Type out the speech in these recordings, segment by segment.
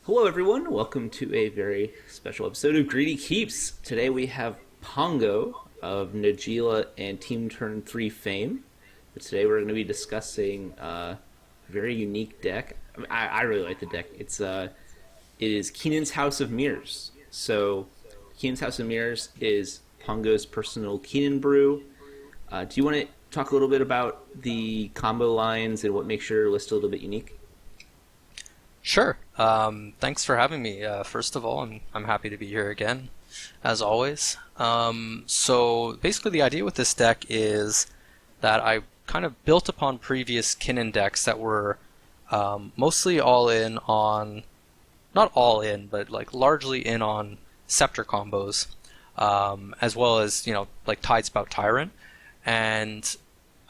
Hello, everyone. Welcome to a very special episode of Greedy Keeps. Today we have Pongo of Najila and Team Turn 3 fame. But today we're going to be discussing a very unique deck. I really like the deck. It is Keenan's House of Mirrors. So, Keenan's House of Mirrors is Pongo's personal Keenan brew. Do you want to talk a little bit about the combo lines and what makes your list a little bit unique? Sure. Thanks for having me. First of all, I'm happy to be here again, as always. So basically, the idea with this deck is that I kind of built upon previous Kinnan decks that were mostly all in on, not all in, but like largely in on Scepter combos, as well as like Tidespout Tyrant. And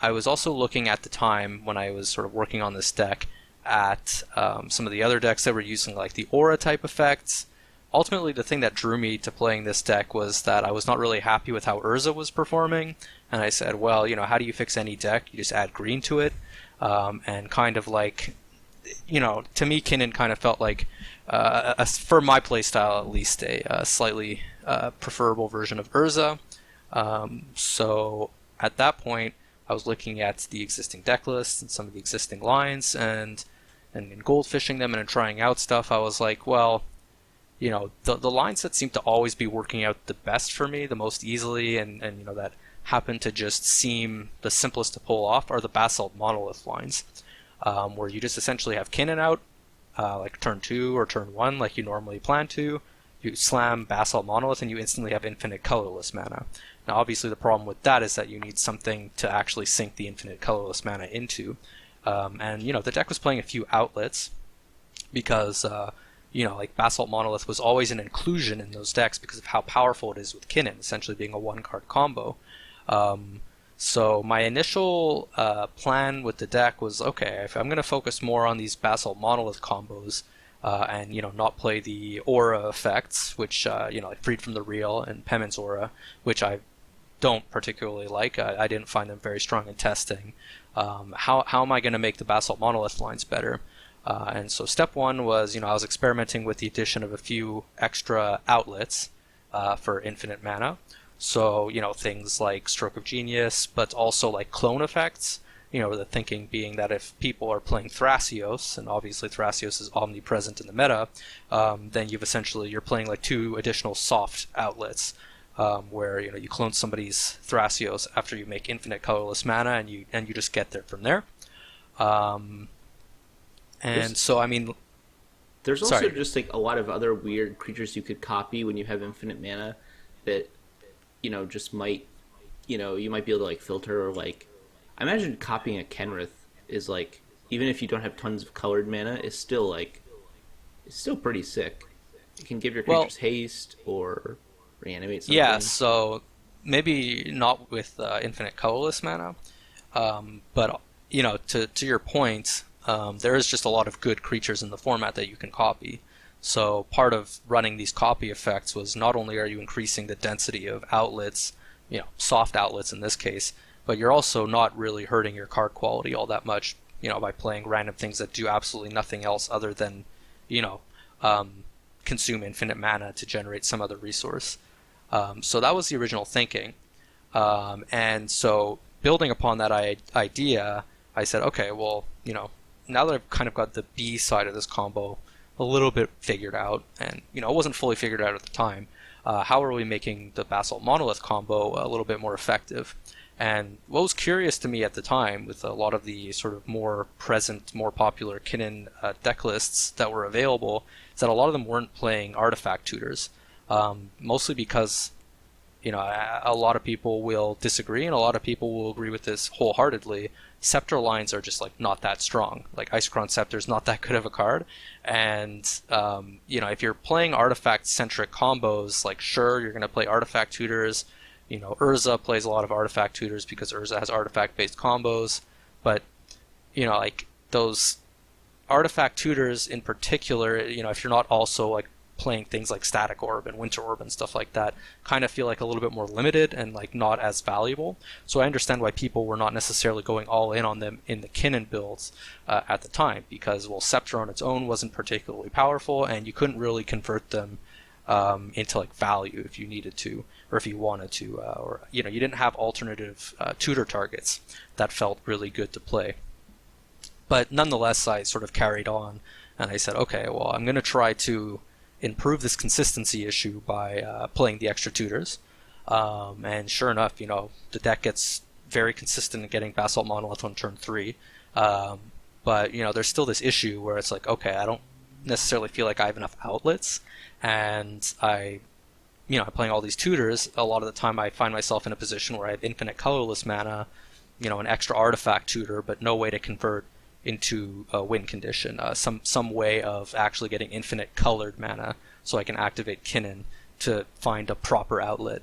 I was also looking at the time when I was sort of working on this deck at some of the other decks that were using like the aura type effects. Ultimately, the thing that drew me to playing this deck was that I was not really happy with how Urza was performing, and I said, well, how do you fix any deck? You just add green to it, and kind of like, to me, Kinnan kind of felt like, for my playstyle at least, a slightly preferable version of Urza. So at that point, I was looking at the existing deck lists and some of the existing lines and goldfishing them and trying out stuff. I was like, well, the lines that seem to always be working out the best for me, the most easily, and that happen to just seem the simplest to pull off are the Basalt Monolith lines, where you just essentially have Kinnan out, like turn 2 or turn 1, like you normally plan to. You slam Basalt Monolith and you instantly have infinite colorless mana. Now, obviously, the problem with that is that you need something to actually sink the infinite colorless mana into. And the deck was playing a few outlets because, like Basalt Monolith was always an inclusion in those decks because of how powerful it is with Kinnan, essentially being a one-card combo. So my initial plan with the deck was, okay, if I'm going to focus more on these Basalt Monolith combos, and not play the aura effects, which like Freed from the Real and Pemin's Aura, which I don't particularly like. I didn't find them very strong in testing. How am I going to make the Basalt Monolith lines better? And so step one was, I was experimenting with the addition of a few extra outlets for infinite mana. So, things like Stroke of Genius, but also like clone effects. The thinking being that if people are playing Thrasios, and obviously Thrasios is omnipresent in the meta, then you're playing like 2 additional soft outlets, where you clone somebody's Thrasios after you make infinite colorless mana, and you just get there from there. There's also just like a lot of other weird creatures you could copy when you have infinite mana that just might you might be able to like filter, or like I imagine copying a Kenrith is like, even if you don't have tons of colored mana, it's still pretty sick. You can give your creatures haste or reanimate something. Yeah, so maybe not with infinite colorless mana, but to your point, there is just a lot of good creatures in the format that you can copy. So part of running these copy effects was not only are you increasing the density of outlets, soft outlets in this case, but you're also not really hurting your card quality all that much, by playing random things that do absolutely nothing else other than, consume infinite mana to generate some other resource. So that was the original thinking. And so building upon that idea, I said, okay, well, now that I've kind of got the B side of this combo a little bit figured out, and, it wasn't fully figured out at the time, how are we making the Basalt Monolith combo a little bit more effective? And what was curious to me at the time, with a lot of the sort of more present, more popular Kinnan deck lists that were available, is that a lot of them weren't playing artifact tutors. Mostly because, a lot of people will disagree, and a lot of people will agree with this wholeheartedly. Scepter lines are just like not that strong. Like Icecrown Scepter is not that good of a card, and if you're playing artifact-centric combos, like sure you're going to play artifact tutors. Urza plays a lot of artifact tutors because Urza has artifact-based combos, but, like those artifact tutors in particular, if you're not also like playing things like Static Orb and Winter Orb and stuff like that kind of feel like a little bit more limited and like not as valuable. So I understand why people were not necessarily going all in on them in the Kinnan builds at the time, because, well, Scepter on its own wasn't particularly powerful, and you couldn't really convert them into like value if you needed to, or if you wanted to, or you didn't have alternative tutor targets that felt really good to play. But nonetheless, I sort of carried on, and I said, okay, well, I'm going to try to improve this consistency issue by playing the extra tutors. And sure enough, the deck gets very consistent in getting Basalt Monolith on turn 3. But there's still this issue where it's like, okay, I don't necessarily feel like I have enough outlets, and I'm playing all these tutors. A lot of the time I find myself in a position where I have infinite colorless mana, an extra artifact tutor, but no way to convert into a win condition, some way of actually getting infinite colored mana so I can activate Kinnan to find a proper outlet.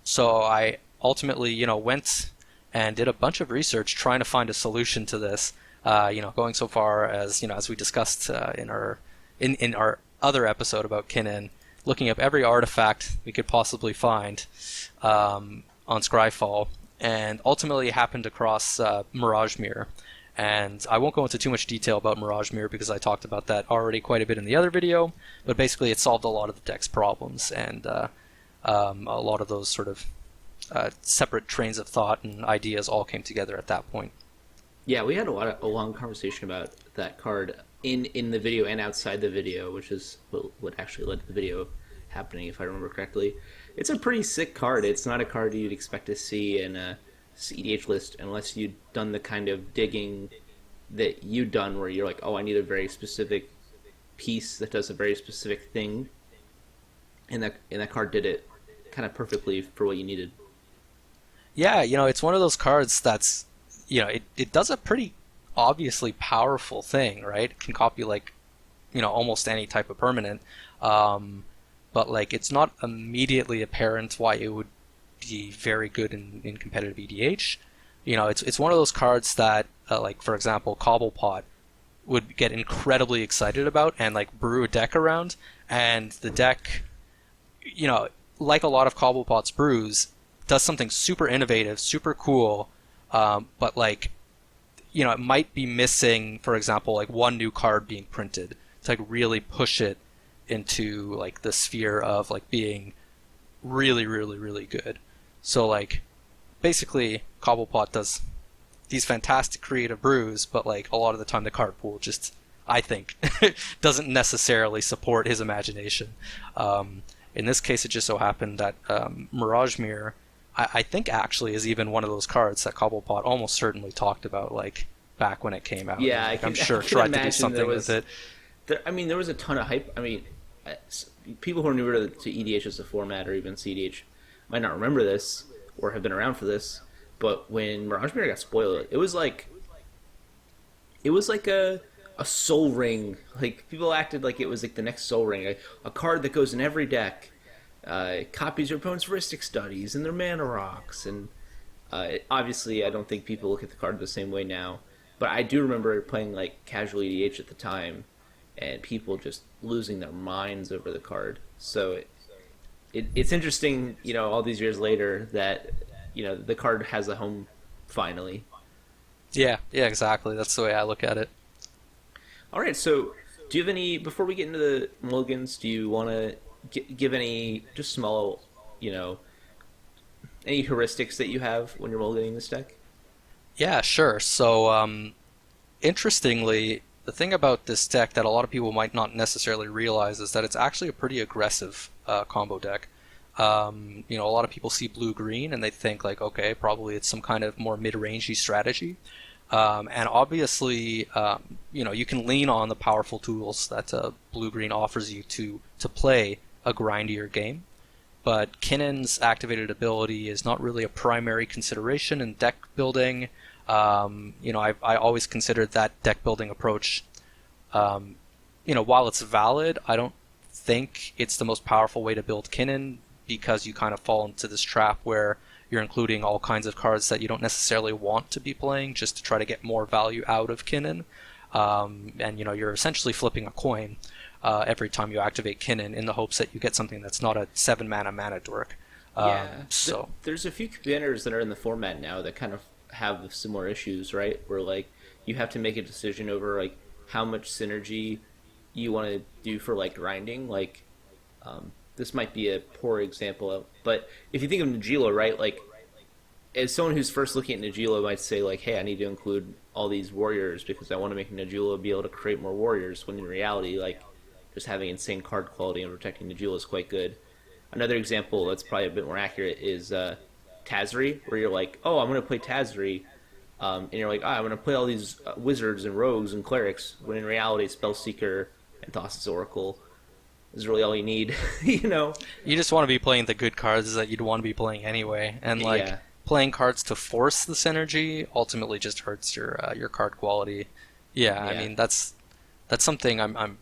So I ultimately, went and did a bunch of research trying to find a solution to this, going so far as, as we discussed in our other episode about Kinnan, looking up every artifact we could possibly find on Scryfall, and ultimately happened across Mirage Mirror. And I won't go into too much detail about Mirage Mirror because I talked about that already quite a bit in the other video, but basically it solved a lot of the deck's problems, and a lot of those sort of separate trains of thought and ideas all came together at that point. Yeah, we had a long conversation about that card in the video and outside the video, which is what actually led to the video happening, if I remember correctly. It's a pretty sick card. It's not a card you'd expect to see in a cEDH list unless you'd done the kind of digging that you'd done where you're like, oh, I need a very specific piece that does a very specific thing, and that card did it kind of perfectly for what you needed. Yeah, it's one of those cards that's, it does a pretty obviously powerful thing, right? It can copy like, almost any type of permanent, but like it's not immediately apparent why it would be very good in competitive EDH. It's one of those cards that, like for example, Cobblepot would get incredibly excited about and like brew a deck around, and the deck, like a lot of Cobblepot's brews, does something super innovative, super cool, but like, it might be missing, for example, like one new card being printed to like really push it into like the sphere of like being really, really, really good. So like, basically, Cobblepot does these fantastic creative brews, but like a lot of the time the card pool just, I think, doesn't necessarily support his imagination. In this case, it just so happened that Mirage Mirror, I think actually is even one of those cards that Cobblepot almost certainly talked about, like back when it came out. Yeah, I'm sure tried to do something with it. There was a ton of hype. I mean, people who are newer to EDH as a format or even cEDH might not remember this or have been around for this, but when Mirage Mirror got spoiled, it was like a Soul Ring. Like, people acted like it was like the next Soul Ring, a card that goes in every deck. Copies your opponent's Heuristic Studies and their mana rocks, and obviously I don't think people look at the card the same way now, but I do remember playing like casual EDH at the time and people just losing their minds over the card. So it's interesting, all these years later that the card has a home finally. Yeah, exactly. That's the way I look at it. All right, so do you have any, before we get into the mulligans, do you want to give any just small, any heuristics that you have when you're mulliganing this deck? Yeah, sure. So, interestingly, the thing about this deck that a lot of people might not necessarily realize is that it's actually a pretty aggressive combo deck. A lot of people see blue-green and they think like, okay, probably it's some kind of more mid-rangey strategy. And obviously, you can lean on the powerful tools that blue-green offers you to play a grindier game, but Kinnan's activated ability is not really a primary consideration in deck building. I always considered that deck building approach, while it's valid, I don't think it's the most powerful way to build Kinnan, because you kind of fall into this trap where you're including all kinds of cards that you don't necessarily want to be playing just to try to get more value out of Kinnan, and you're essentially flipping a coin. every time you activate Kinnan in the hopes that you get something that's not a 7 mana dork. Yeah. So There's a few banners that are in the format now that kind of have similar issues, right? Where like you have to make a decision over like how much synergy you want to do for like grinding. Like this might be a poor example of, but if you think of Najeela, right? Like as someone who's first looking at Najeela might say like, hey, I need to include all these warriors because I want to make Najeela be able to create more warriors. When in reality, like just having insane card quality and protecting Najeela is quite good. Another example that's probably a bit more accurate is Tazri, where you're like, oh, I'm going to play Tazri, and you're like, I'm going to play all these wizards and rogues and clerics, when in reality, Spellseeker and Thassa's Oracle is really all you need, you know? you just want to be playing the good cards that you'd want to be playing anyway, and like Yeah. playing cards to force the synergy ultimately just hurts your card quality. Yeah, I Yeah. mean that's something I'm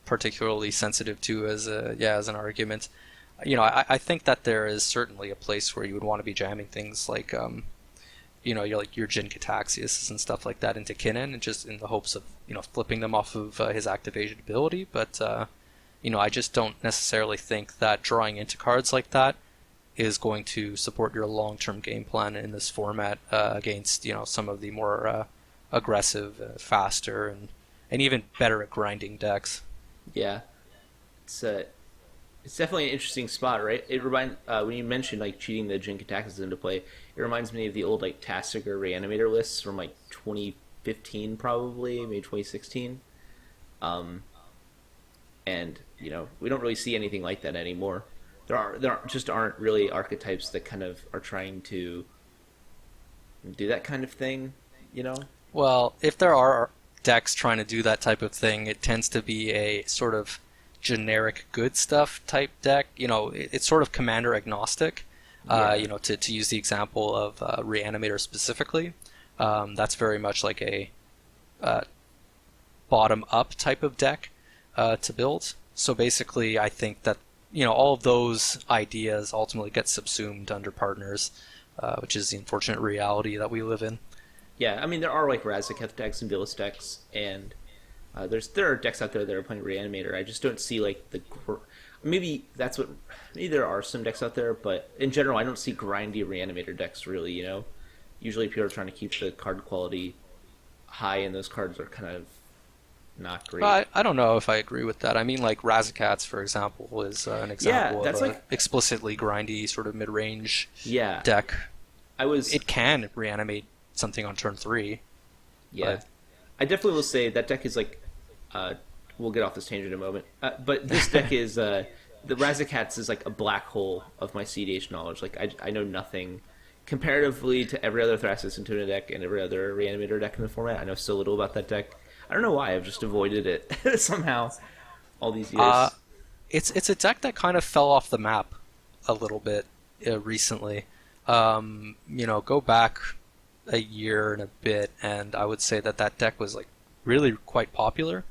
particularly sensitive to as an argument. I think that there is certainly a place where you would want to be jamming things like your Jin Cataxias and stuff like that into Kinnan, and just in the hopes of flipping them off of his activation ability. But I just don't necessarily think that drawing into cards like that is going to support your long-term game plan in this format against some of the more aggressive, faster, and even better at grinding decks. Yeah. It's definitely an interesting spot, right? When you mentioned like cheating the Jin Cataxis into play, it reminds me of the old like Tasigur Reanimator lists from like 2015 probably, maybe 2016. And we don't really see anything like that anymore. There aren't really archetypes that kind of are trying to do that kind of thing, Well, if there are decks trying to do that type of thing, it tends to be a sort of generic good stuff type deck. It's sort of commander agnostic. Yeah. To use the example of Reanimator specifically, that's very much like a bottom up type of deck to build. So basically, I think that all of those ideas ultimately get subsumed under partners, which is the unfortunate reality that we live in. Yeah, I mean there are like Razaketh decks and Villas decks, and there are decks out there that are playing Reanimator. I just don't see like maybe there are some decks out there, but in general I don't see grindy Reanimator decks really. Usually people are trying to keep the card quality high, and those cards are kind of not great. I don't know if I agree with that. I mean, like Razakats, for example, is an example that's of like an explicitly grindy sort of mid-range Yeah, deck. it It can reanimate something on turn 3. Yeah, But I definitely will say that deck is like. We'll get off this tangent in a moment, but this deck is the Razakats is like a black hole of my cEDH knowledge. Like I know nothing comparatively to every other Thrasis and Tuna deck and every other Reanimator deck in the format. I know so little about that deck. I don't know why. I've just avoided it somehow all these years. it's a deck that kind of fell off the map a little bit recently. Go back a year and a bit, and I would say that deck was like really quite popular.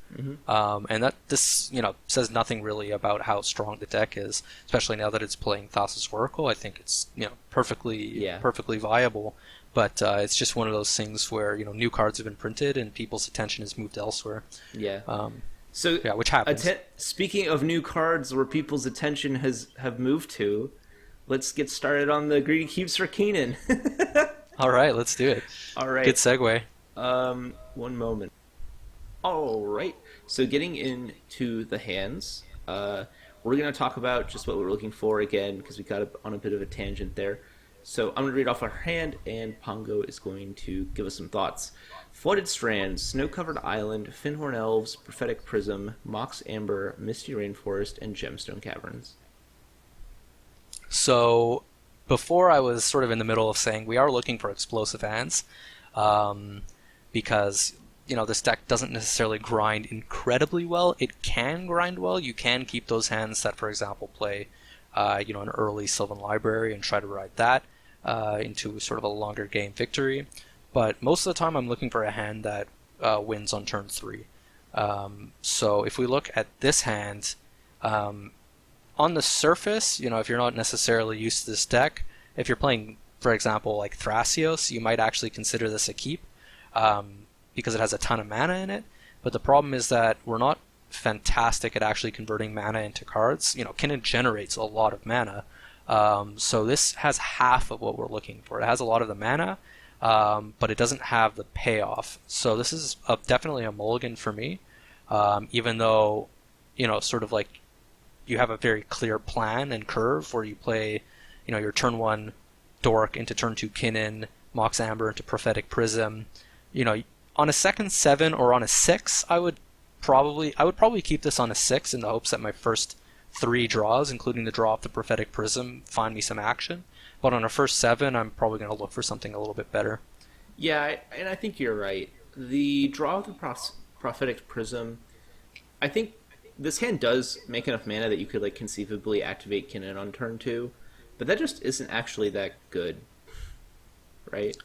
And that this says nothing really about how strong the deck is, especially now that it's playing Thassa's Oracle. I think it's perfectly viable, but it's just one of those things where new cards have been printed and people's attention has moved elsewhere. Yeah. Which happens. Speaking of new cards where people's attention have moved to, let's get started on the Greedy Keeps for Kinnan. All right, let's do it. All right. Good segue. One moment. All right. So getting into the hands, we're going to talk about just what we're looking for again because we got on a bit of a tangent there. So I'm going to read off our hand, and Pongo is going to give us some thoughts. Flooded Strands, Snow-Covered Island, Finhorn Elves, Prophetic Prism, Mox Amber, Misty Rainforest, and Gemstone Caverns. So before I was sort of in the middle of saying we are looking for explosive hands, because this deck doesn't necessarily grind incredibly well. It can grind well. You can keep those hands that, for example, play an early Sylvan Library and try to ride that into sort of a longer game victory. But most of the time I'm looking for a hand that wins on turn 3. So if we look at this hand, on the surface, if you're not necessarily used to this deck, if you're playing, for example, like Thrasios, you might actually consider this a keep, because it has a ton of mana in it. But the problem is that we're not fantastic at actually converting mana into cards. Kinnan generates a lot of mana. So this has half of what we're looking for. It has a lot of the mana, but it doesn't have the payoff. So this is definitely a mulligan for me, even though, sort of like you have a very clear plan and curve where you play, your turn 1 Dork into turn 2 Kinnan, Mox Amber into Prophetic Prism. On a second 7 or on a 6, I would probably keep this on a 6 in the hopes that my first 3 draws, including the draw of the Prophetic Prism, find me some action. But on a first 7, I'm probably going to look for something a little bit better. Yeah, and I think you're right. The draw of the Prophetic Prism, I think this hand does make enough mana that you could conceivably activate Kinnan on turn 2, but that just isn't actually that good, right?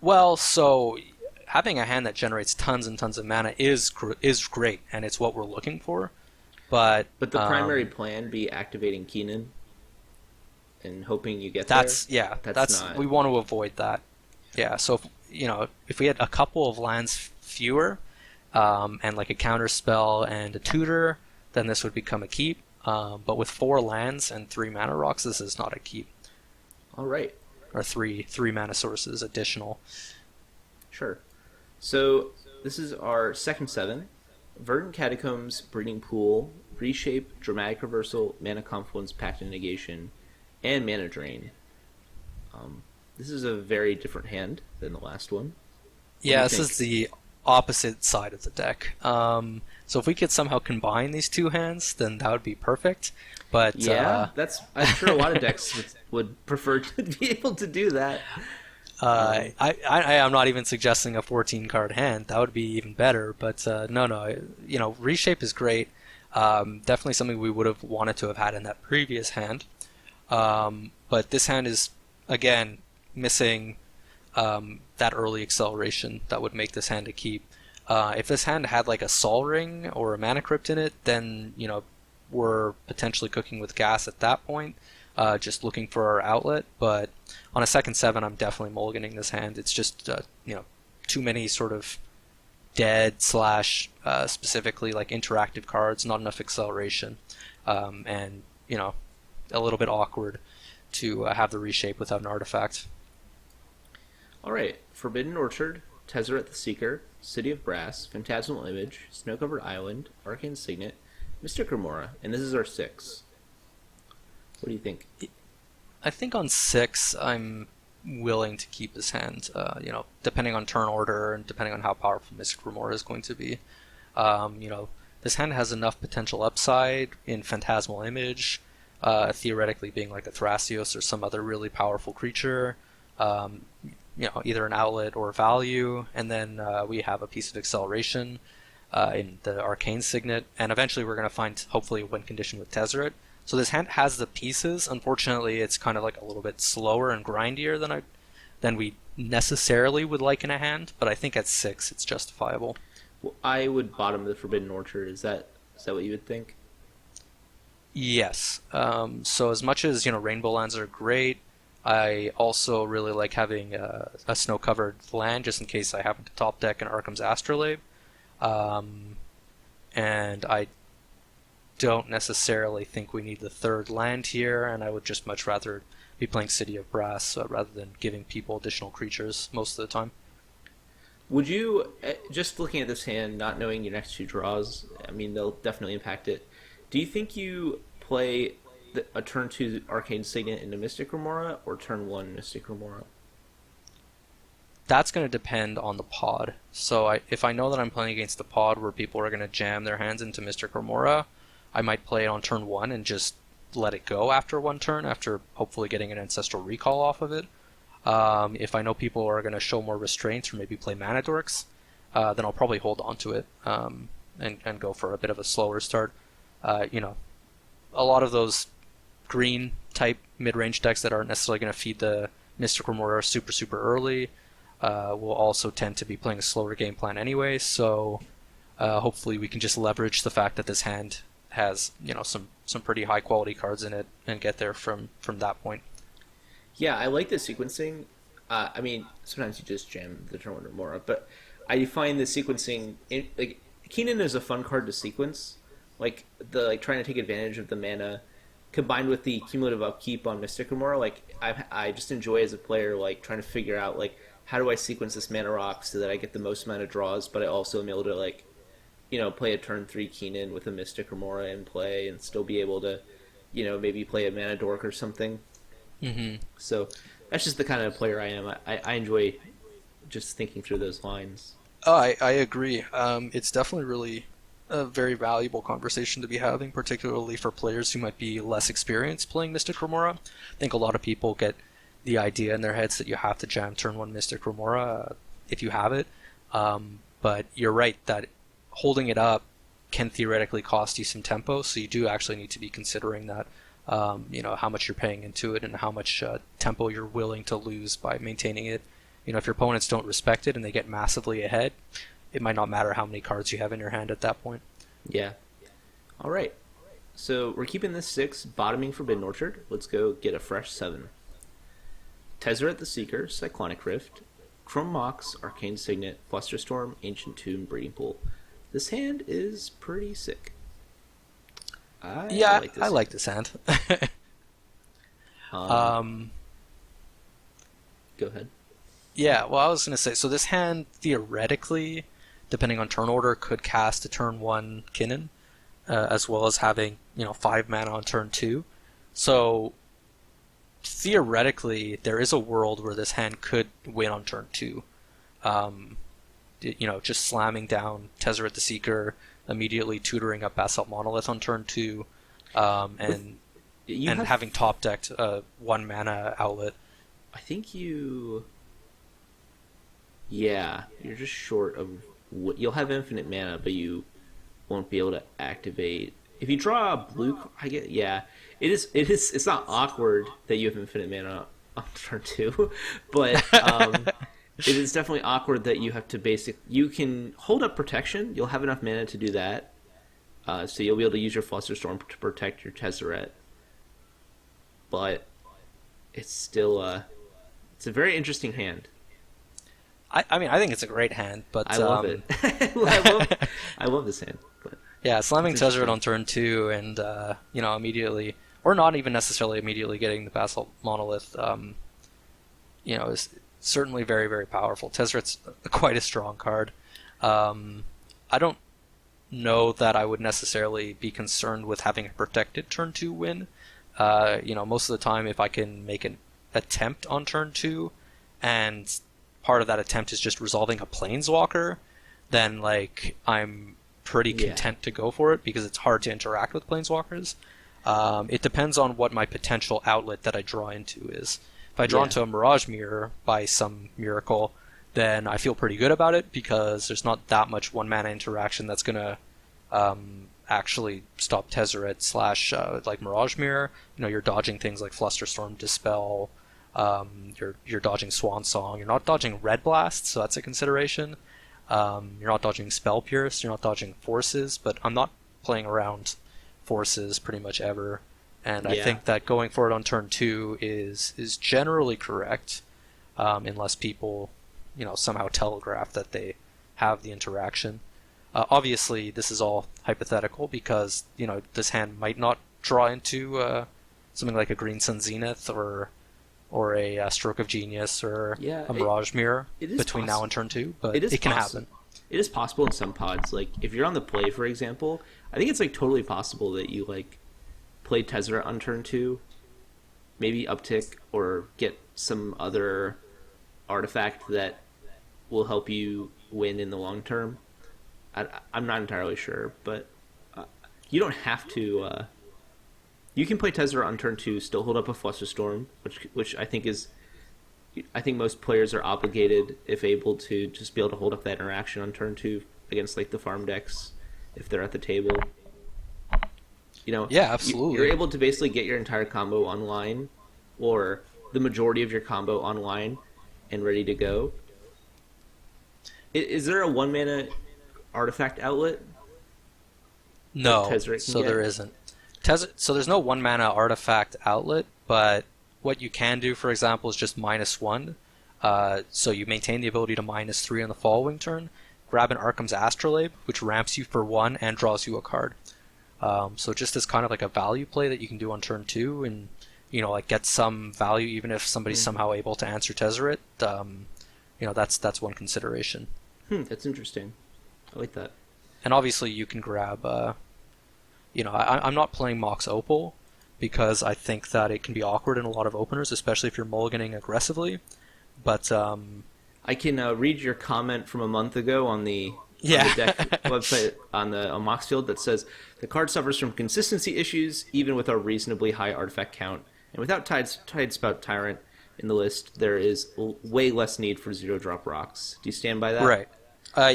Well, so having a hand that generates tons and tons of mana is great, and it's what we're looking for. But the primary plan be activating Kinnan and hoping you get that's there. Yeah, that's not... we want to avoid that. Yeah, so if we had a couple of lands fewer, and a counter spell and a tutor, then this would become a keep. But with 4 lands and 3 mana rocks, this is not a keep. All right. Or three mana sources additional. Sure. So this is our second 7. Verdant Catacombs, Breeding Pool, Reshape, Dramatic Reversal, Mana Confluence, Pact and Negation, and Mana Drain. This is a very different hand than the last one. Yeah, this is the opposite side of the deck. So if we could somehow combine these 2 hands, then that would be perfect. But yeah, I'm sure a lot of decks would prefer to be able to do that. I'm not even suggesting a 14-card hand. That would be even better. But no. Reshape is great. Definitely something we would have wanted to have had in that previous hand. But this hand is, again, missing that early acceleration that would make this hand a keep. If this hand had a Sol Ring or a Mana Crypt in it, then we're potentially cooking with gas at that point, just looking for our outlet. But on a second 7, I'm definitely mulliganing this hand. It's just too many sort of dead / specifically interactive cards, not enough acceleration, and a little bit awkward to have the reshape without an artifact. All right, Forbidden Orchard, Tezzeret the Seeker, City of Brass, Phantasmal Image, Snow-Covered Island, Arcane Signet, Mystic Remora, and this is our 6. What do you think? I think on 6, I'm willing to keep this hand, depending on turn order and depending on how powerful Mystic Remora is going to be. This hand has enough potential upside in Phantasmal Image, theoretically being a Thrasios or some other really powerful creature, either an outlet or value, and then we have a piece of acceleration in the Arcane Signet, and eventually we're going to find, hopefully, a win condition with Tezzeret. So this hand has the pieces. Unfortunately, it's kind of a little bit slower and grindier than we necessarily would like in a hand, but I think at 6 it's justifiable. Well, I would bottom the Forbidden Orchard. Is that what you would think? Yes. So as much as Rainbow lands are great, I also really like having a snow-covered land just in case I happen to top deck an Arkham's Astrolabe. And I don't necessarily think we need the 3rd land here, and I would just much rather be playing City of Brass rather than giving people additional creatures most of the time. Would you, just looking at this hand, not knowing your next 2 draws, I mean, they'll definitely impact it. Do you think you play a turn 2 Arcane Signet into Mystic Remora, or turn 1 Mystic Remora? That's going to depend on the pod. So if I know that I'm playing against the pod where people are going to jam their hands into Mystic Remora, I might play it on turn 1 and just let it go after 1 turn, after hopefully getting an Ancestral Recall off of it. If I know people are going to show more restraints or maybe play Mana Dorks, then I'll probably hold on to it and go for a bit of a slower start. A lot of those green type mid-range decks that aren't necessarily going to feed the Mystic Remora super early will also tend to be playing a slower game plan anyway, so hopefully we can just leverage the fact that this hand has some pretty high quality cards in it and get there from that point. Yeah, I like the sequencing. I mean, sometimes you just jam the turn 1 Remora, but I find the sequencing Kinnan is a fun card to sequence. Trying to take advantage of the mana combined with the cumulative upkeep on Mystic Remora. I just enjoy as a player trying to figure out how do I sequence this mana rock so that I get the most amount of draws, but I also am able to play a turn 3 Kinnan with a Mystic Remora in play and still be able to maybe play a Mana Dork or something. Mm-hmm. So that's just the kind of player I am. I enjoy just thinking through those lines. Oh, I agree. It's definitely really a very valuable conversation to be having, particularly for players who might be less experienced playing Mystic Remora. I think a lot of people get the idea in their heads that you have to jam turn 1 Mystic Remora if you have it. But you're right that holding it up can theoretically cost you some tempo, so you do actually need to be considering that, how much you're paying into it and how much tempo you're willing to lose by maintaining it. If your opponents don't respect it and they get massively ahead, it might not matter how many cards you have in your hand at that point. Yeah. All right. So we're keeping this 6, bottoming Forbidden Orchard. Let's go get a fresh 7. Tezzeret the Seeker, Cyclonic Rift, Chrome Mox, Arcane Signet, Flusterstorm, Ancient Tomb, Breeding Pool. This hand is pretty sick. I like this hand. Go ahead. Yeah, well, I was going to say, so this hand, theoretically, depending on turn order, could cast a turn 1 Kinnan, as well as having, 5 mana on turn 2. So, theoretically, there is a world where this hand could win on turn 2. Just slamming down Tezzeret the Seeker, immediately tutoring up Basalt Monolith on turn 2, and having top decked a 1 mana outlet. I think you're just short of. You'll have infinite mana, but you won't be able to activate. If you draw a blue, it is. It's not awkward that you have infinite mana on turn 2, but it is definitely awkward that you have to you can hold up protection. You'll have enough mana to do that. So you'll be able to use your Flusterstorm to protect your Tezzeret. But it's still it's a very interesting hand. I think it's a great hand, but I love it. I love this hand. But yeah, slamming Tezzeret on turn 2 and immediately, or not even necessarily immediately, getting the Basalt Monolith, is certainly very, very powerful. Tezzeret's quite a strong card. I don't know that I would necessarily be concerned with having a protected turn 2 win. Most of the time, if I can make an attempt on turn 2, and part of that attempt is just resolving a Planeswalker, then I'm pretty content to go for it, because it's hard to interact with Planeswalkers. It depends on what my potential outlet that I draw into is. If I draw into a Mirage Mirror by some miracle, then I feel pretty good about it, because there's not that much 1 mana interaction that's going to actually stop Tezzeret / Mirage Mirror. You're dodging things like Flusterstorm, Dispel, you're dodging Swan Song, you're not dodging Red Blast, so that's a consideration. You're not dodging Spell Pierce, you're not dodging Forces, but I'm not playing around Forces pretty much ever. And I think that going for it on turn 2 is generally correct, unless people, somehow telegraph that they have the interaction. Obviously, this is all hypothetical, because this hand might not draw into something like a Green Sun Zenith or a Stroke of Genius or a Mirage Mirror between now and turn 2, but it can happen. It is possible in some pods. If you're on the play, for example, I think it's totally possible that you play Tezzeret on turn 2, maybe uptick or get some other artifact that will help you win in the long term. I'm not entirely sure, but you don't have to. You can play Tezzeret on turn 2, still hold up a Flusterstorm, which I think is. I think most players are obligated, if able, to just be able to hold up that interaction on turn 2 against the farm decks if they're at the table. Yeah, absolutely. You're able to basically get your entire combo online, or the majority of your combo online and ready to go. Is there a 1 mana artifact outlet? No, there isn't. So there's no 1 mana artifact outlet, but what you can do, for example, is just -1. So you maintain the ability to -3 on the following turn, grab an Arkham's Astrolabe, which ramps you for 1 and draws you a card. So just as kind of like a value play that you can do on turn 2, and like get some value even if somebody's somehow able to answer Tezzeret. That's one consideration. That's interesting. I like that. And obviously you can grab, I'm not playing Mox Opal because I think that it can be awkward in a lot of openers, especially if you're mulliganing aggressively. But I can read your comment from a month ago on the deck website on Moxfield that says the card suffers from consistency issues even with a reasonably high artifact count, and without Tidespout Tyrant in the list, there is way less need for 0-drop rocks. Do you stand by that? Right.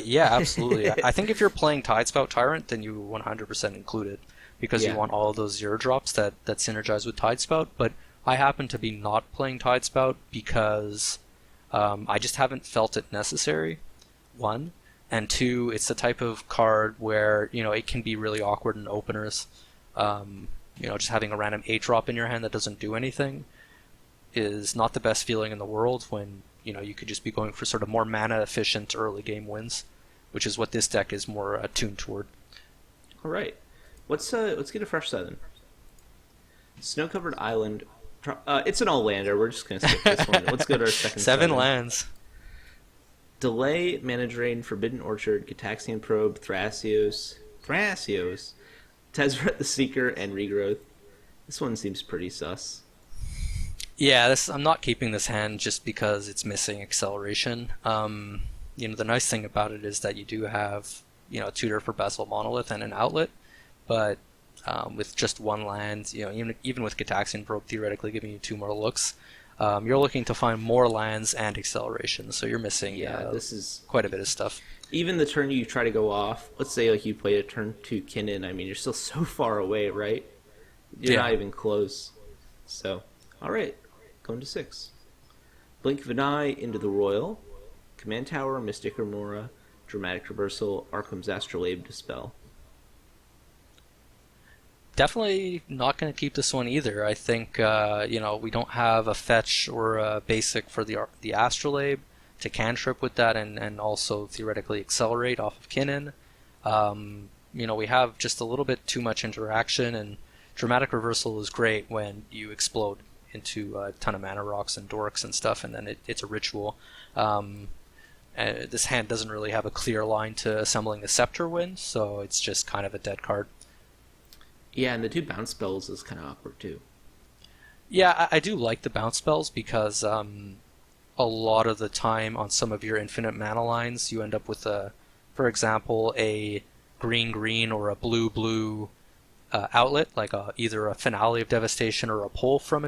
Yeah, absolutely. I think if you're playing Tidespout Tyrant, then you 100% include it because you want all of those 0-drops that synergize with Tidespout. But I happen to be not playing Tidespout because I just haven't felt it necessary, 1. And 2, it's the type of card where, it can be really awkward in openers. Just having a random 8-drop in your hand that doesn't do anything is not the best feeling in the world when, you could just be going for sort of more mana efficient early game wins, which is what this deck is more attuned toward. All right. Let's get a fresh 7. Snow-covered island. It's an all-lander. We're just going to skip this one. Let's go to our second 7 lands. Delay, Mana Drain, Forbidden Orchard, Gitaxian Probe, Thrasios, Tezzeret the Seeker, and Regrowth. This one seems pretty sus. Yeah, I'm not keeping this hand just because it's missing acceleration. The nice thing about it is that you do have, a tutor for Basalt Monolith and an outlet, but with just 1 land, even with Gitaxian Probe theoretically giving you 2 more looks, you're looking to find more lands and acceleration, so you're missing this is quite a bit of stuff. Even the turn you try to go off, let's say like you play a turn 2 Kinnan, you're still so far away, right? You're not even close. So, alright, going to 6. Blink of an Eye, Into the Royal, Command Tower, Mystic Remora, Dramatic Reversal, Arkham's Astrolabe, Dispel. Definitely not going to keep this one either. I think we don't have a fetch or a basic for the Astrolabe to cantrip with that and also theoretically accelerate off of Kinnan. We have just a little bit too much interaction, and Dramatic Reversal is great when you explode into a ton of mana rocks and dorks and stuff, and then it's a ritual. This hand doesn't really have a clear line to assembling a Scepter win, so it's just kind of a dead card. Yeah, and the 2 bounce spells is kind of awkward too. Yeah, I do like the bounce spells because a lot of the time on some of your infinite mana lines, you end up with for example, a green-green or a blue-blue outlet, like either a Finale of Devastation or a pull from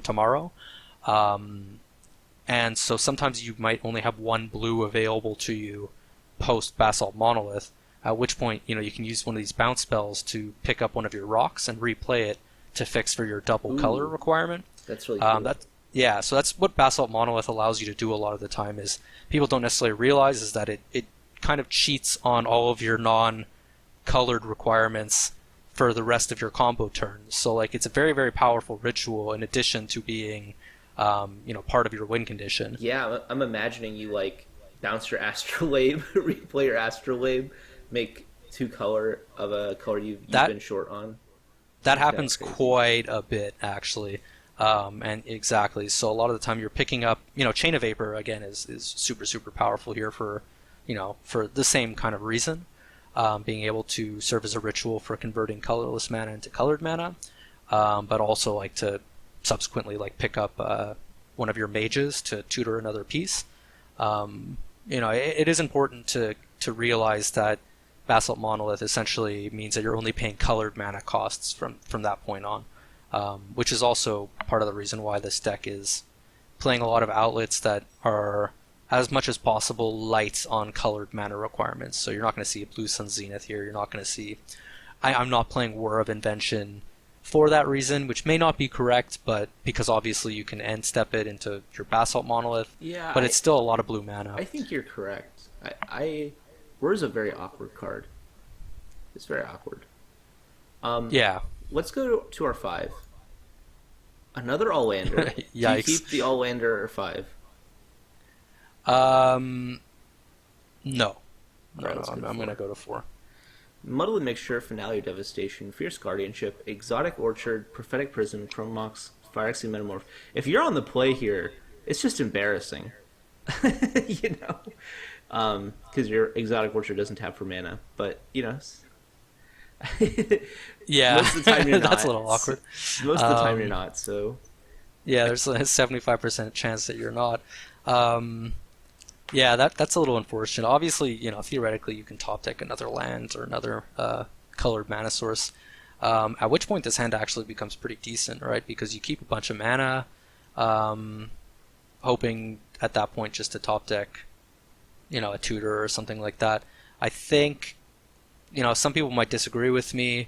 Tomorrow. And so sometimes you might only have 1 blue available to you post Basalt Monolith, at which point, you can use one of these bounce spells to pick up one of your rocks and replay it to fix for your double color requirement. That's really cool. So that's what Basalt Monolith allows you to do a lot of the time. Is people don't necessarily realize is that it kind of cheats on all of your non-colored requirements for the rest of your combo turns. So it's a very, very powerful ritual in addition to being part of your win condition. Yeah, I'm imagining you bounce your Astrolabe, replay your Astrolabe, make 2 color of a color you've been short on. That happens quite a bit, actually. And exactly. So a lot of the time you're picking up, Chain of Vapor, again, is super, super powerful here for the same kind of reason. Being able to serve as a ritual for converting colorless mana into colored mana, but also to subsequently pick up one of your mages to tutor another piece. It is important to realize that Basalt Monolith essentially means that you're only paying colored mana costs from that point on, which is also part of the reason why this deck is playing a lot of outlets that are as much as possible light on colored mana requirements. So you're not going to see a Blue Sun Zenith here. You're not going to see... I'm not playing War of Invention for that reason, which may not be correct, but because obviously you can end step it into your Basalt Monolith. Yeah, but it's still a lot of blue mana. I think you're correct. War is a very awkward card. It's very awkward. Yeah. Let's go to our 5. Another All-Lander. Yikes. Do you keep the All-Lander or 5? No. No, Alright, no, let's go to I'm 4. gonna go to 4. Muddled Mixture, Finale of Devastation, Fierce Guardianship, Exotic Orchard, Prophetic Prism, Chrome Mox, Phyrexian Metamorph. If you're on the play here, it's just embarrassing. You know? Because your Exotic Orchard doesn't tap for mana. But, you know, Yeah, most of the time you're not. that's a little awkward. Most of the time you're not, so... Yeah, there's a 75% chance that you're not. Yeah, that's a little unfortunate. Obviously, you know, theoretically you can top deck another land or another colored mana source. At which point this hand actually becomes pretty decent, right? Because you keep a bunch of mana, hoping at that point just to top deck, you know, a tutor or something like that. I think, you know, some people might disagree with me,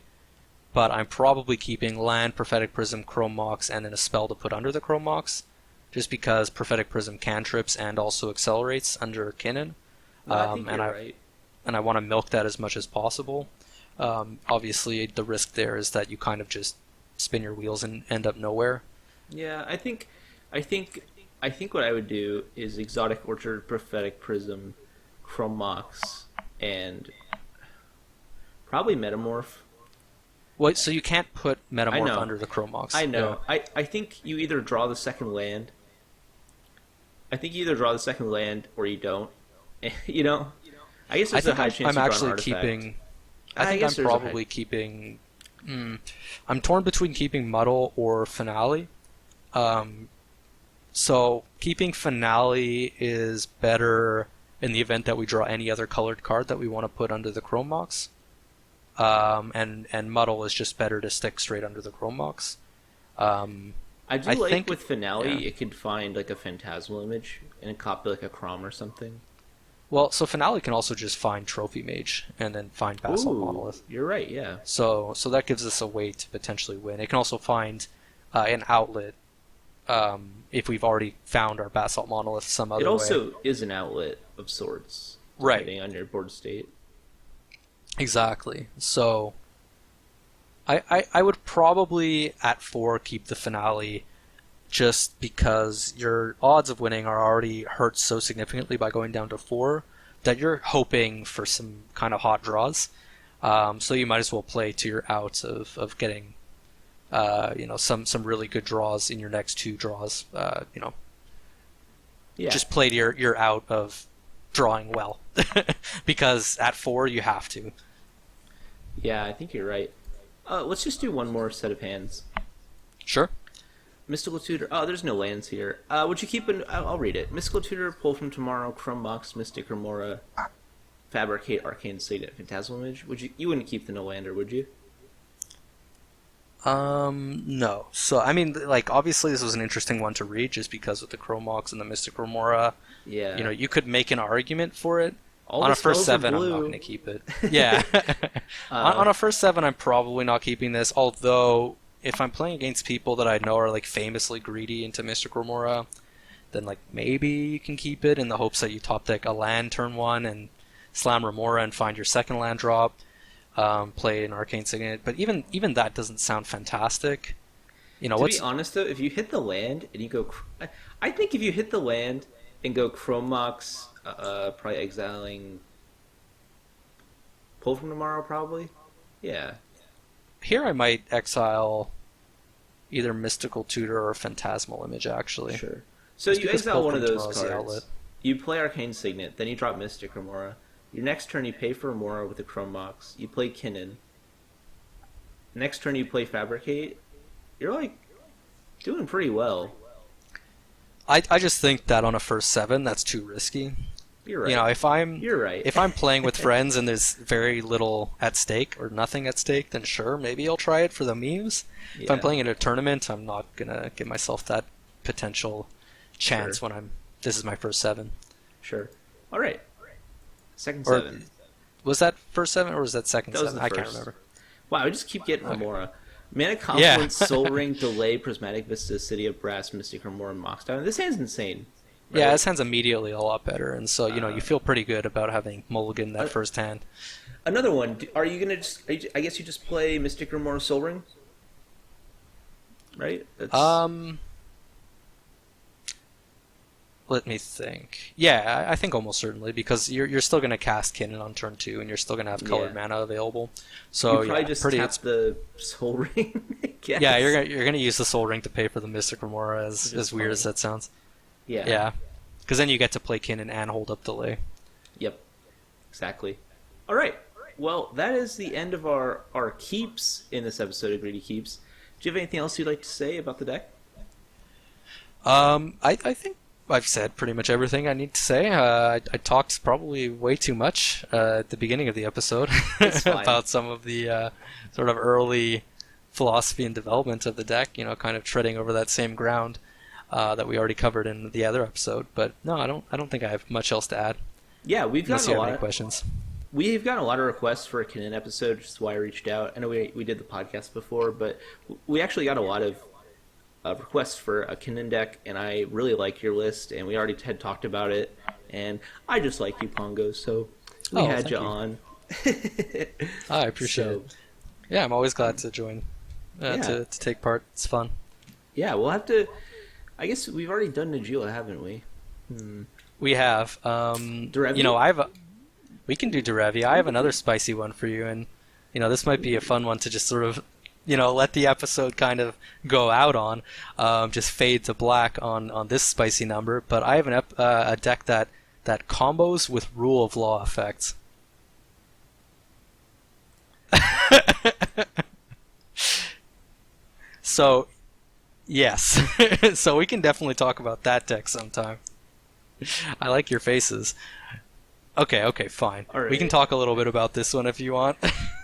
but I'm probably keeping land, Prophetic Prism, Chrome Mox, and then a spell to put under the Chrome Mox, just because Prophetic Prism cantrips and also accelerates under Kinnan. No, I think you're right. And I want to milk that as much as possible. Obviously, the risk there is that you kind of just spin your wheels and end up nowhere. Yeah, I think what I would do is Exotic Orchard, Prophetic Prism, Chrome Mox, and probably Metamorph. What? So you can't put Metamorph I know. under the Chrome Mox. I know. Yeah. I think you either draw the second land. I think you either draw the second land or you don't. You know, I guess there's a high chance I'm you actually draw an artifact. keeping. I think I'm probably keeping. I'm torn between keeping Muddle or Finale. So keeping Finale is better in the event that we draw any other colored card that we want to put under the Chrome Mox. And Muddle is just better to stick straight under the Chrome Mox. I think with Finale, yeah. it could find like a Phantasmal Image and copy like a Crom or something. Well, so Finale can also just find Trophy Mage and then find Basalt Monolith. You're right, yeah. So that gives us a way to potentially win. It can also find an outlet if we've already found our Basalt Monolith some other way. It also is an outlet of sorts, depending on your board state. Exactly. So I would probably at 4 keep the Finale, just because your odds of winning are already hurt so significantly by going down to 4 that you're hoping for some kind of hot draws. So you might as well play to your outs of getting some really good draws in your next 2 draws. Just play to your out of drawing well, because at 4 you have to. Yeah, I think you're right. Let's just do one more set of hands. Sure. Mystical Tutor. Oh, there's no lands here. Would you keep an... I'll read it. Mystical Tutor, Pull from Tomorrow, Chrome Mox, Mystic Remora, Fabricate, Arcane Signet, Phantasmal Image. You wouldn't keep the no lander, would you? No. So, I mean, like, obviously this was an interesting one to read just because with the Chrome Mox and the Mystic Remora. Yeah. You know, you could make an argument for it. All on the a first spells are 7, I'm blue. not going to keep it. Yeah. On a first 7, I'm probably not keeping this, although if I'm playing against people that I know are, like, famously greedy into Mystic Remora, then, like, maybe you can keep it in the hopes that you top deck a land turn 1 and slam Remora and find your second land drop, play an Arcane Signet. But even that doesn't sound fantastic. You know, to be honest, though, if you hit the land and you go... I think if you hit the land and go Chrome Mox... probably exiling Pull from Tomorrow, probably. Yeah. Here I might exile either Mystical Tutor or Phantasmal Image, actually. Sure. So Just you because exile Pull one of from those Tomorrow's the cards. outlet. You play Arcane Signet, then you drop Mystic Remora. Your next turn you pay for Remora with a Chrome Mox. You play Kinnan. Next turn you play Fabricate. You're like doing pretty well. I just think that on a first 7, that's too risky. You're right. You know, You're right. if I'm playing with friends and there's very little at stake or nothing at stake, then sure, maybe I'll try it for the memes. Yeah. If I'm playing in a tournament, I'm not gonna give myself that potential chance Sure. when this is my first 7. Sure. All right. Second Or 7. was that first 7 or was that second That was 7? the I can't first. remember. Wow, I just keep getting Remora. Mana Yeah. Confluence, Soul Ring, Delay, Prismatic Vista, City of Brass, Mystic Remora, and Moxdown. This hand's insane. Right? Yeah, this hand's immediately a lot better, and so you feel pretty good about having mulligan that first hand. Another one. Are you gonna just? I guess you just play Mystic Remora, Soul Ring, right? That's... Let me think. Yeah, I think almost certainly because you're still going to cast Kinnan on turn 2, and you're still going to have colored Yeah. mana available. You So probably yeah, just pretty. tap the Soul Ring, I Yeah, guess. you're gonna use the Soul Ring to pay for the Mystic Remora, Which is as weird as fine. that sounds. Yeah. Yeah, because then you get to play Kinnan and hold up delay. Yep. Exactly. All right. Well, that is the end of our keeps in this episode of Greedy Keeps. Do you have anything else you'd like to say about the deck? I think I've said pretty much everything I need to say. I talked probably way too much at the beginning of the episode It's fine. about some of the sort of early philosophy and development of the deck. You know, kind of treading over that same ground that we already covered in the other episode. But no, I don't think I have much else to add. Yeah, Unless you have any questions. we've gotten a lot of requests for a Kinnan episode, which is why I reached out. I know we did the podcast before, but we actually got a lot of requests for a Kinnan deck, and I really like your list, and we already had talked about it, and I just like you, Pongo, so we Oh, had thank you you. on. I appreciate So, it. Yeah, I'm always glad to join, Yeah. to take part. It's fun. Yeah, we'll have to. I guess we've already done Najila, haven't we? We have, Derevi? you know, we can do Derevi. I have another spicy one for you, and you know, this might be a fun one to just sort of, you know, let the episode kind of go out on, just fade to black on this spicy number. But I have a deck that combos with Rule of Law effects. So, yes. So we can definitely talk about that deck sometime. I like your faces. Okay, fine. All right. We can talk a little bit about this one if you want.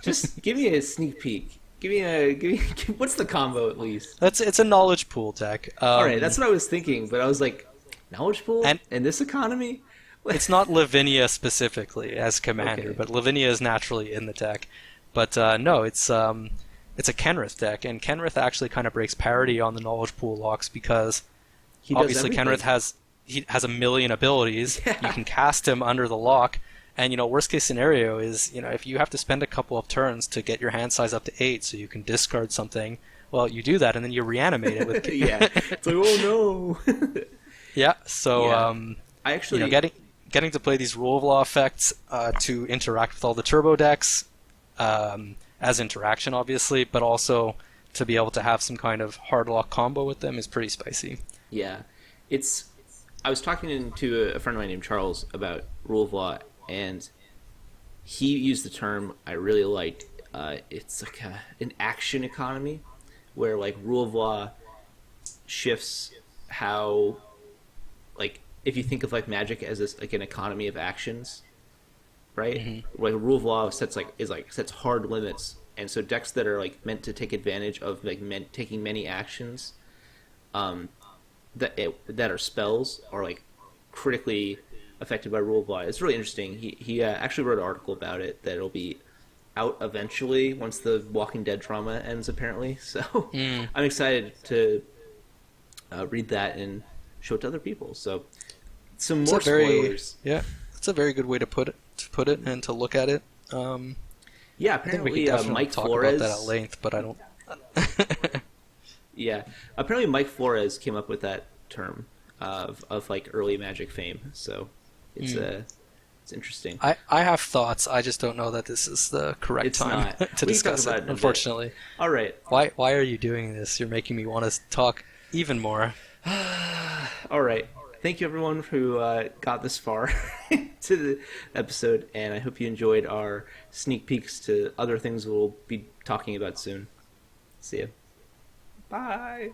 Just give me a sneak peek. Give me. What's the combo at least? It's a knowledge pool deck. All right, that's what I was thinking, but I was like, knowledge pool And- in this economy. It's not Lavinia specifically as commander, Okay. but Lavinia is naturally in the deck. But no, it's a Kenrith deck, and Kenrith actually kind of breaks parity on the knowledge pool locks because He does obviously everything. Kenrith has a million abilities. Yeah. You can cast him under the lock, and you know, worst case scenario is, you know, if you have to spend a couple of turns to get your hand size up to 8 so you can discard something, well, you do that and then you reanimate it with Yeah, it's like, oh no. Yeah, so Yeah. I you actually know, getting to play these Rule of Law effects to interact with all the turbo decks as interaction, obviously, but also to be able to have some kind of hard lock combo with them is pretty spicy. Yeah, it's. I was talking to a friend of mine named Charles about Rule of Law, and he used the term I really liked. It's like an action economy, where like Rule of Law shifts how, like, if you think of like Magic as this, like an economy of actions, right? Mm-hmm. Like Rule of Law sets sets hard limits, and so decks that are like meant to take advantage of like taking many actions, that are spells are like critically affected by Rule of Law. It's really interesting. He actually wrote an article about it that it'll be out eventually once the Walking Dead trauma ends, apparently. So I'm excited to read that and show it to other people. So some more spoilers. Yeah, it's a very good way to put it and to look at it. Yeah, I think we apparently could definitely Mike talk Flores. about that at length, but I don't. Yeah, apparently Mike Flores came up with that term of like early Magic fame. So it's it's interesting. I have thoughts. I just don't know that this is the correct It's time not. to We can discuss talk about it. it in a bit. Unfortunately, All right, why are you doing this? You're making me want to talk even more. all right. Thank you everyone who got this far to the episode, and I hope you enjoyed our sneak peeks to other things we'll be talking about soon. See ya. Bye.